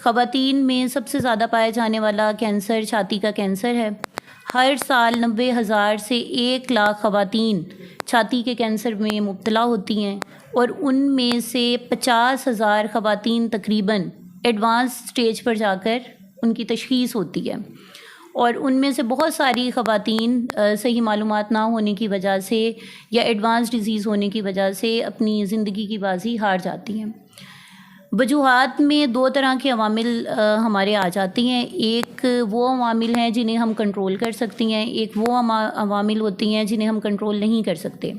خواتین میں سب سے زیادہ پایا جانے والا کینسر چھاتی کا کینسر ہے۔ ہر سال 90,000 سے 1,00,000 خواتین چھاتی کے کینسر میں مبتلا ہوتی ہیں، اور ان میں سے 50,000 خواتین تقریباً ایڈوانس سٹیج پر جا کر ان کی تشخیص ہوتی ہے، اور ان میں سے بہت ساری خواتین صحیح معلومات نہ ہونے کی وجہ سے یا ایڈوانس ڈیزیز ہونے کی وجہ سے اپنی زندگی کی بازی ہار جاتی ہیں۔ وجوہات میں دو طرح کے عوامل ہمارے آ جاتی ہیں، ایک وہ عوامل ہیں جنہیں ہم کنٹرول کر سکتی ہیں، ایک وہ عوامل ہوتی ہیں جنہیں ہم کنٹرول نہیں کر سکتے۔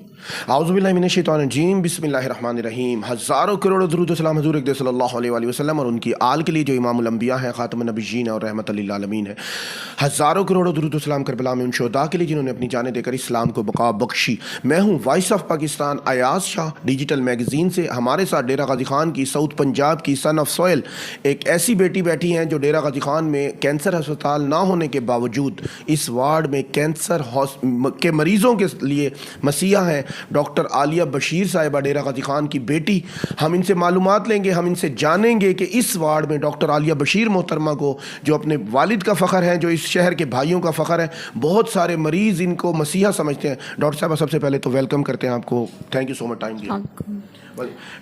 اعوذ باللہ من الشیطان الرجیم، بسم اللہ الرحمن الرحیم۔ ہزاروں کروڑوں درود و سلام حضور اقدس صلی اللہ علیہ وآلہ وسلم اور ان کی آل کے لیے جو امام الانبیاء ہیں، خاتم النبیین اور رحمت للعالمین ہے۔ ہزاروں کروڑوں درود و سلام کربلا میں ان شہداء کے لیے جنہوں نے اپنی جانیں دے کر اسلام کو بقا بخشی۔ میں ہوں voice of Pakistan Ayaz Shah, digital magazine سے۔ ہمارے ساتھ ڈیرہ غازی خان کی ساؤتھ پنجاب کی سن آف سوئل ایک ایسی بیٹی بیٹھی ہیں جو ڈیرہ غازی خان میں کینسر ہسپتال نہ ہونے کے باوجود اس وارڈ میں کینسر کے مریضوں کے لیے مسیحا ہیں، ڈاکٹر عالیہ بشیر صاحبہ، ڈیرہ غازی خان کی بیٹی۔ ہم ان سے معلومات لیں گے، ہم ان سے جانیں گے کہ اس وارڈ میں ڈاکٹر عالیہ بشیر محترمہ کو، جو اپنے والد کا فخر ہے، جو اس شہر کے بھائیوں کا فخر ہے، بہت سارے مریض ان کو مسیحا سمجھتے ہیں۔ ڈاکٹر صاحبہ سب سے پہلے تو ویلکم کرتے ہیں آپ کو، thank you so much time دیا۔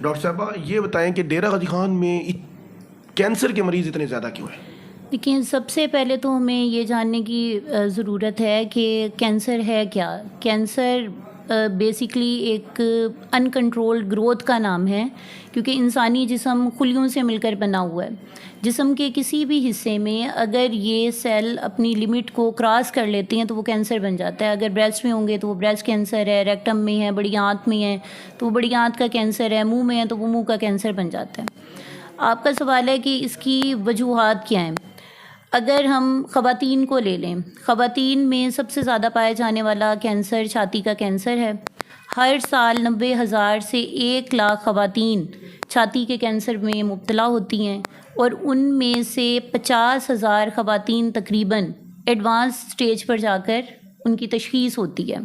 ڈاکٹر صاحبہ یہ بتائیں کہ ڈیرہ غازی خان میں کینسر کے مریض اتنے زیادہ کیوں ہیں؟ لیکن سب سے پہلے تو ہمیں یہ جاننے کی ضرورت ہے کہ کینسر ہے کیا۔ کینسر بیسیکلی ایک ان کنٹرولڈ گروتھ کا نام ہے، کیونکہ انسانی جسم خلیوں سے مل کر بنا ہوا ہے۔ جسم کے کسی بھی حصے میں اگر یہ سیل اپنی لمٹ کو کراس کر لیتے ہیں تو وہ کینسر بن جاتا ہے۔ اگر بریسٹ میں ہوں گے تو وہ بریسٹ کینسر ہے، ریکٹم میں ہے، بڑی آنت میں ہے تو وہ بڑی آنت کا کینسر ہے، منہ میں ہے تو وہ منہ کا کینسر بن جاتا ہے۔ آپ کا سوال ہے کہ اس کی وجوہات کیا ہیں۔ اگر ہم خواتین کو لے لیں، خواتین میں سب سے زیادہ پایا جانے والا کینسر چھاتی کا کینسر ہے۔ ہر سال 90,000 سے 1,00,000 خواتین چھاتی کے کینسر میں مبتلا ہوتی ہیں، اور ان میں سے 50,000 خواتین تقریباً ایڈوانس سٹیج پر جا کر ان کی تشخیص ہوتی ہے،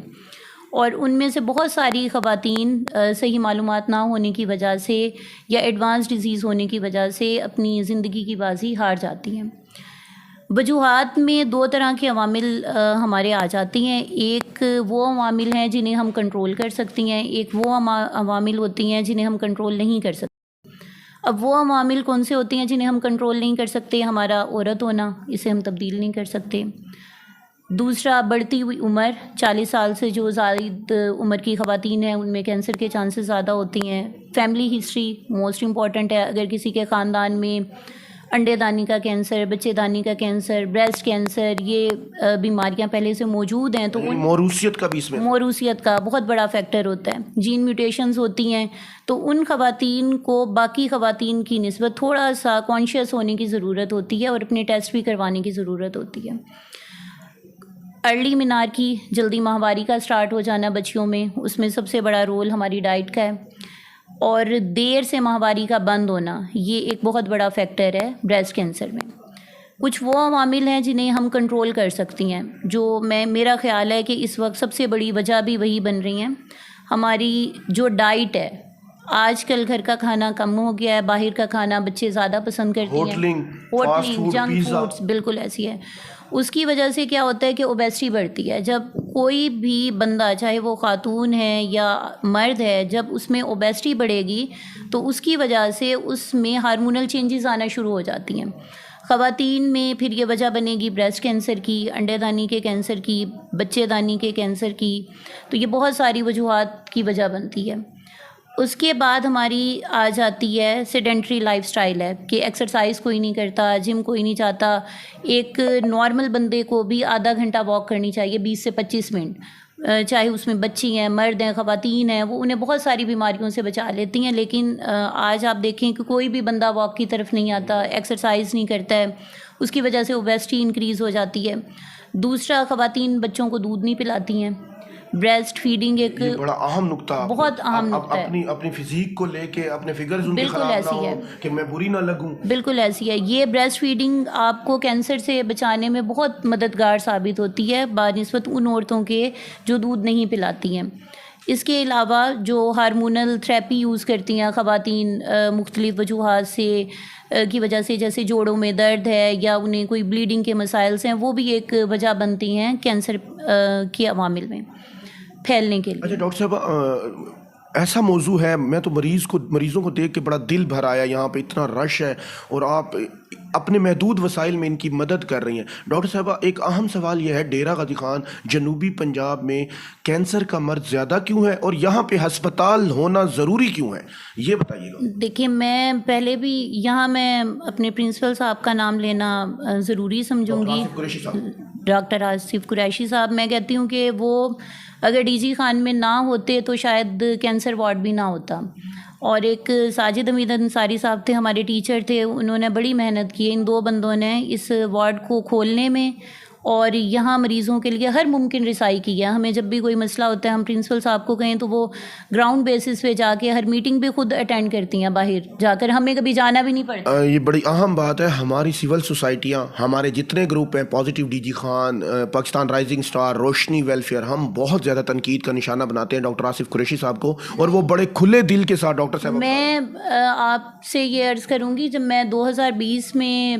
اور ان میں سے بہت ساری خواتین صحیح معلومات نہ ہونے کی وجہ سے یا ایڈوانس ڈیزیز ہونے کی وجہ سے اپنی زندگی کی بازی ہار جاتی ہیں۔ وجوہات میں دو طرح کے عوامل ہمارے آ جاتی ہیں، ایک وہ عوامل ہیں جنہیں ہم کنٹرول کر سکتی ہیں، ایک وہ عوامل ہوتی ہیں جنہیں ہم کنٹرول نہیں کر سکتے۔ اب وہ عوامل کون سے ہوتے ہیں جنہیں ہم کنٹرول نہیں کر سکتے؟ ہمارا عورت ہونا، اسے ہم تبدیل نہیں کر سکتے۔ دوسرا، بڑھتی ہوئی عمر، 40 سال سے جو زائد عمر کی خواتین ہیں ان میں کینسر کے چانسز زیادہ ہوتی ہیں۔ فیملی ہسٹری موسٹ امپورٹنٹ ہے، اگر کسی کے خاندان میں انڈے دانی کا کینسر، بچے دانی کا کینسر، بریسٹ کینسر، یہ بیماریاں پہلے سے موجود ہیں تو موروثیت کا بھی اس میں موروثیت کا بہت بڑا فیکٹر ہوتا ہے۔ جین میوٹیشنز ہوتی ہیں تو ان خواتین کو باقی خواتین کی نسبت تھوڑا سا کانشیس ہونے کی ضرورت ہوتی ہے اور اپنے ٹیسٹ بھی کروانے کی ضرورت ہوتی ہے۔ ارلی مینارکی، جلدی ماہواری کا سٹارٹ ہو جانا بچیوں میں، اس میں سب سے بڑا رول ہماری ڈائٹ کا ہے، اور دیر سے ماہواری کا بند ہونا، یہ ایک بہت بڑا فیکٹر ہے بریسٹ کینسر میں۔ کچھ وہ عوامل ہیں جنہیں ہم کنٹرول کر سکتی ہیں، جو میرا خیال ہے کہ اس وقت سب سے بڑی وجہ بھی وہی بن رہی ہیں۔ ہماری جو ڈائٹ ہے، آج کل گھر کا کھانا کم ہو گیا ہے، باہر کا کھانا بچے زیادہ پسند کرتے ہیں، ہوٹلنگ، جنک فوڈس، بالکل ایسی ہے۔ اس کی وجہ سے کیا ہوتا ہے کہ اوبیسٹی بڑھتی ہے۔ جب کوئی بھی بندہ، چاہے وہ خاتون ہے یا مرد ہے، جب اس میں اوبیسٹی بڑھے گی تو اس کی وجہ سے اس میں ہارمونل چینجز آنا شروع ہو جاتی ہیں۔ خواتین میں پھر یہ وجہ بنے گی بریسٹ کینسر کی، انڈے دانی کے کینسر کی، بچے دانی کے کینسر کی، تو یہ بہت ساری وجوہات کی وجہ بنتی ہے۔ اس کے بعد ہماری آ جاتی ہے سیڈنٹری لائف سٹائل ہے، کہ ایکسرسائز کوئی نہیں کرتا، جم کوئی نہیں چاہتا۔ ایک نارمل بندے کو بھی آدھا گھنٹہ واک کرنی چاہیے، 20 سے 25 منٹ، چاہے اس میں بچی ہیں، مرد ہیں، خواتین ہیں، وہ انہیں بہت ساری بیماریوں سے بچا لیتی ہیں۔ لیکن آج آپ دیکھیں کہ کوئی بھی بندہ واک کی طرف نہیں آتا، ایکسرسائز نہیں کرتا ہے، اس کی وجہ سے اوبیسٹی انکریز ہو جاتی ہے۔ دوسرا، خواتین بچوں کو دودھ نہیں پلاتی ہیں۔ بریسٹ فیڈنگ ایک بڑا اہم نقطہ، بہت اہم نقطہ ہے۔ اپنی فزیک کو لے کے اپنے فگرز ان کے بالکل خراب ایسی نہ ہے، ہو کہ میں بری نہ لگوں، بالکل ایسی ہے۔ یہ بریسٹ فیڈنگ آپ کو کینسر سے بچانے میں بہت مددگار ثابت ہوتی ہے بنسبت ان عورتوں کے جو دودھ نہیں پلاتی ہیں۔ اس کے علاوہ جو ہارمونل تھراپی یوز کرتی ہیں خواتین مختلف وجوہات سے کی وجہ سے، جیسے جوڑوں میں درد ہے یا انہیں کوئی بلیڈنگ کے مسائل ہیں، وہ بھی ایک وجہ بنتی ہیں کینسر کے عوامل میں پھیلنے کے لیے۔ اچھا ڈاکٹر صاحب، ایسا موضوع ہے، میں تو مریضوں کو دیکھ کے بڑا دل بھر آیا، یہاں پہ اتنا رش ہے اور آپ اپنے محدود وسائل میں ان کی مدد کر رہی ہیں۔ ڈاکٹر صاحبہ، ایک اہم سوال یہ ہے، ڈیرہ غازی خان جنوبی پنجاب میں کینسر کا مرض زیادہ کیوں ہے اور یہاں پہ ہسپتال ہونا ضروری کیوں ہے، یہ بتائیے گا۔ دیکھیے، میں پہلے بھی یہاں میں اپنے پرنسپل صاحب کا نام لینا ضروری سمجھوں گی، ڈاکٹر آصف قریشی صاحب۔ میں کہتی ہوں کہ وہ اگر ڈی جی خان میں نہ ہوتے تو شاید کینسر وارڈ بھی نہ ہوتا۔ اور ایک ساجد حمید انصاری صاحب تھے، ہمارے ٹیچر تھے، انہوں نے بڑی محنت کی، ان دو بندوں نے اس وارڈ کو کھولنے میں اور یہاں مریضوں کے لیے ہر ممکن رسائی کی ہے۔ ہمیں جب بھی کوئی مسئلہ ہوتا ہے، ہم پرنسپل صاحب کو کہیں تو وہ گراؤنڈ بیسس پہ جا کے ہر میٹنگ بھی خود اٹینڈ کرتی ہیں باہر جا کر، ہمیں کبھی جانا بھی نہیں پڑتا۔ یہ بڑی اہم بات ہے۔ ہماری سول سوسائٹیاں، ہمارے جتنے گروپ ہیں، positive D G Khan, Pakistan rising star, Roshni welfare, ہم بہت زیادہ تنقید کا نشانہ بناتے ہیں ڈاکٹر آصف قریشی صاحب کو، اور وہ بڑے کھلے دل کے ساتھ ڈاکٹر صاحب۔ میں آپ سے یہ عرض کروں گی، جب میں 2020 میں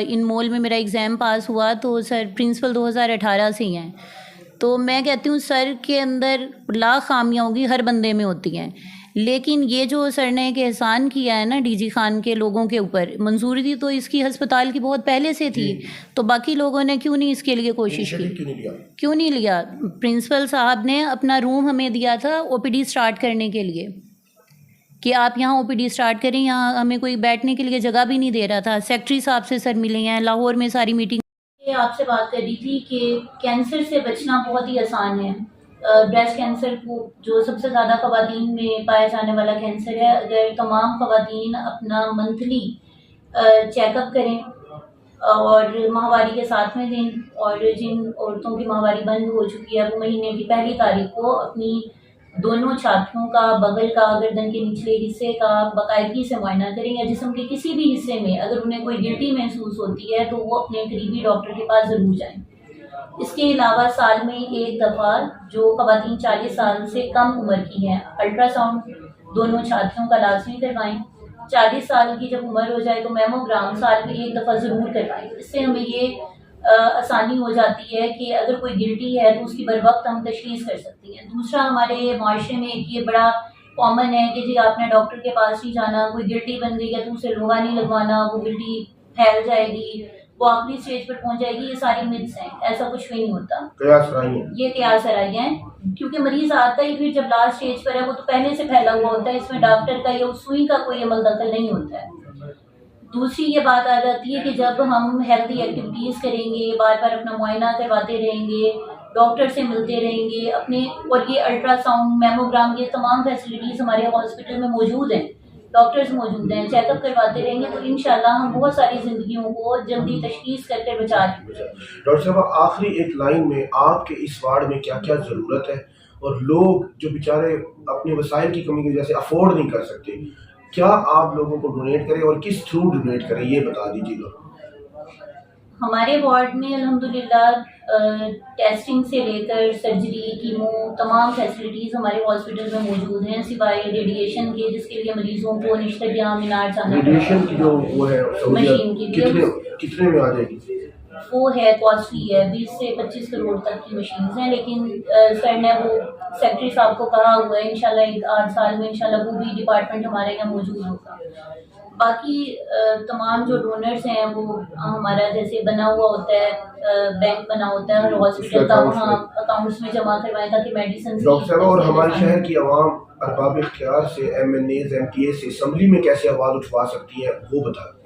ان مول میں میرا ایگزام پاس ہوا تو سر پرنسپل 2018 سے ہی ہیں، تو میں کہتی ہوں سر کے اندر لاکھ خامیاں ہوگی، ہر بندے میں ہوتی ہیں، لیکن یہ جو سر نے ایک احسان کیا ہے نا ڈی جی خان کے لوگوں کے اوپر، منظوری دی تو اس کی ہسپتال کی بہت پہلے سے تھی، تو باقی لوگوں نے کیوں نہیں اس کے لیے کوشش کی، کیوں نہیں لیا؟ پرنسپل صاحب نے اپنا روم ہمیں دیا تھا او پی ڈی اسٹارٹ کرنے کے لیے کہ آپ یہاں او پی ڈی اسٹارٹ کریں، یہاں ہمیں کوئی بیٹھنے کے لیے جگہ بھی نہیں دے رہا تھا۔ سیکٹری صاحب سے سر ملے ہیں، لاہور میں ساری میٹنگ۔ آپ سے بات کر رہی تھی کہ کینسر سے بچنا بہت ہی آسان ہے۔ بریسٹ کینسر کو جو سب سے زیادہ خواتین میں پایا جانے والا کینسر ہے، اگر تمام خواتین اپنا منتھلی چیک اپ کریں اور ماہواری کے ساتھ میں دیں، اور جن عورتوں کی ماہواری بند ہو چکی ہے وہ مہینے کی پہلی تاریخ کو اپنی دونوں چھاتیوں کا، بغل کا، گردن کے نچلے حصے کا باقاعدگی سے معائنہ کریں، یا جسم کے کسی بھی حصے میں اگر انہیں کوئی گلٹی محسوس ہوتی ہے تو وہ اپنے قریبی ڈاکٹر کے پاس ضرور جائیں۔ اس کے علاوہ سال میں ایک دفعہ جو خواتین 40 سال سے کم عمر کی ہیں، الٹرا ساؤنڈ دونوں چھاتیوں کا لازمی کروائیں۔ 40 سال کی جب عمر ہو جائے تو میموگرام سال میں ایک دفعہ ضرور کروائیں۔ اس سے ہمیں یہ آسانی ہو جاتی ہے کہ اگر کوئی گلٹی ہے تو اس کی بر وقت ہم تشخیص کر سکتی ہیں۔ دوسرا، ہمارے معاشرے میں ایک یہ بڑا کامن ہے کہ جی آپ نے ڈاکٹر کے پاس نہیں جانا، کوئی گلٹی بن گئی ہے تو اسے لوہا نہیں لگوانا، وہ گلٹی پھیل جائے گی، وہ آخری اسٹیج پر پہنچ جائے گی۔ یہ ساری متس ہیں، ایسا کچھ بھی نہیں ہوتا، یہ قیاس آرائیاں ہیں، کیونکہ مریض آتا ہی پھر جب لاسٹ اسٹیج پر ہے، وہ تو پہلے سے پھیلا ہوا ہوتا ہے، اس میں ڈاکٹر کا یا سوئی کا کوئی عمل دخل نہیں ہوتا ہے۔ دوسری یہ بات آ جاتی ہے کہ جب ہم ہیلتھی ایکٹیویٹیز کریں گے، بار بار اپنا معائنہ کرواتے رہیں گے، ڈاکٹر سے ملتے رہیں گے اپنے، اور یہ الٹرا ساؤنڈ، میموگرام، یہ تمام فیسلٹیز ہمارے ہاسپٹل میں موجود ہیں، ڈاکٹرز موجود ہیں، چیک اپ کرواتے رہیں گے تو انشاءاللہ ہم بہت ساری زندگیوں کو جلدی تشخیص کر کے بچا لیں گے۔ ڈاکٹر صاحب، آخری ایک لائن میں آپ کے اس وارڈ میں کیا کیا ضرورت ہے، اور لوگ جو بیچارے اپنے وسائل کی کمی کی وجہ سے افورڈ نہیں کر سکتے، کیا آپ لوگوں کو ڈونیٹ کریں اور کس تھرو ڈونیٹ کریں، یہ بتا دیجیے گا۔ ہمارے وارڈ میں الحمدللہ ٹیسٹنگ سے لے کر سرجری، کیمو، تمام فیسلٹیز ہمارے ہاسپٹل میں موجود ہیں، سوائے ریڈیشن کے جس کے لیے مریضوں کو نشتر مینار جانا ہے۔ ریڈیشن کی جو وہ ہے مشین کے لیے کتنے میں آ جائے گی؟ وہ ہے کاسٹلی ہے، 20 سے 25 کروڑ تک کی مشینز ہیں، لیکن سر نے وہ سیکٹری صاحب کو کہا ہوا ہے انشاءاللہ 8 سال میں انشاءاللہ وہ بھی ڈپارٹمنٹ ہمارے یہاں موجود ہوگا۔ باقی تمام جو ڈونرز ہیں وہ ہمارا جیسے بنا ہوا ہوتا ہے، بینک بنا ہوتا ہے ہر ہاسپٹل کا، وہاں اکاؤنٹس میں جمع کروائیں تاکہ میڈیسن۔ ڈاکٹر صاحب، اور ہمارے شہر کی عوام ارباب اختیار سے، M N As, M P A سے اسمبلی میں کیسے آواز اٹھوا سکتی ہے، وہ بتا دیں۔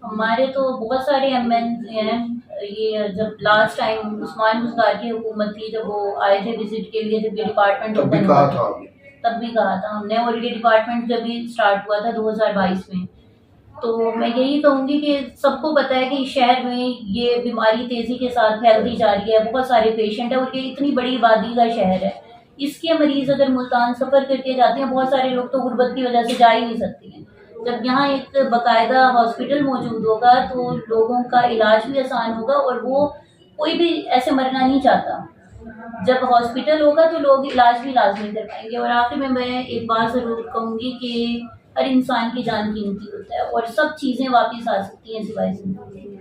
ہمارے تو بہت سارے ایم این ہیں، یہ جب لاسٹ ٹائم عثمان مزدار کی حکومت تھی، جب وہ آئے تھے وزٹ کے لیے، جب یہ ڈپارٹمنٹ تب بھی کہا تھا ہم نے، اور یہ ڈپارٹمنٹ جب بھی اسٹارٹ ہوا تھا 2022 میں، تو میں یہی کہوں گی کہ سب کو پتہ ہے کہ شہر میں یہ بیماری تیزی کے ساتھ پھیلتی جا رہی ہے، بہت سارے پیشنٹ ہیں، اور یہ اتنی بڑی آبادی کا شہر ہے، اس کے مریض اگر ملتان سفر کر کے جاتے ہیں، بہت سارے لوگ تو غربت کی وجہ سے جا ہی نہیں سکتے ہیں۔ جب یہاں ایک باقاعدہ ہاسپٹل موجود ہوگا تو لوگوں کا علاج بھی آسان ہوگا، اور وہ کوئی بھی ایسے مرنا نہیں چاہتا، جب ہاسپٹل ہوگا تو لوگ علاج بھی لازمی کر پائیں گے. اور آخر میں ایک بات ضرور کہوں گی کہ ہر انسان کی جان قیمتی ہوتا ہے اور سب چیزیں واپس آ سکتی ہیں سوائے زندگی.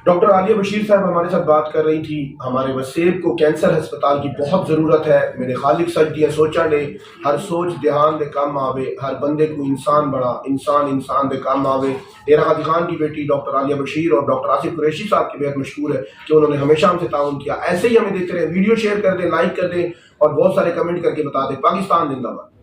ڈاکٹر عالیہ بشیر صاحب ہمارے ساتھ بات کر رہی تھی. ہمارے وسیب کو کینسر ہسپتال کی بہت ضرورت ہے. میرے خالق سجدیاں سوچا لے ہر سوچ دھیان دے کام آوے, ہر بندے کو انسان بڑا انسان دے کام آوے. ڈیرہ غازی خان کی بیٹی ڈاکٹر عالیہ بشیر اور ڈاکٹر آصف قریشی صاحب کے بہت مشہور ہے کہ انہوں نے ہمیشہ ہم سے تعاون کیا. ایسے ہی ہمیں دیتے رہے. ویڈیو شیئر کر دیں, لائک کر دیں اور بہت سارے کمنٹ کر کے بتا دیں. پاکستان زندہ باد.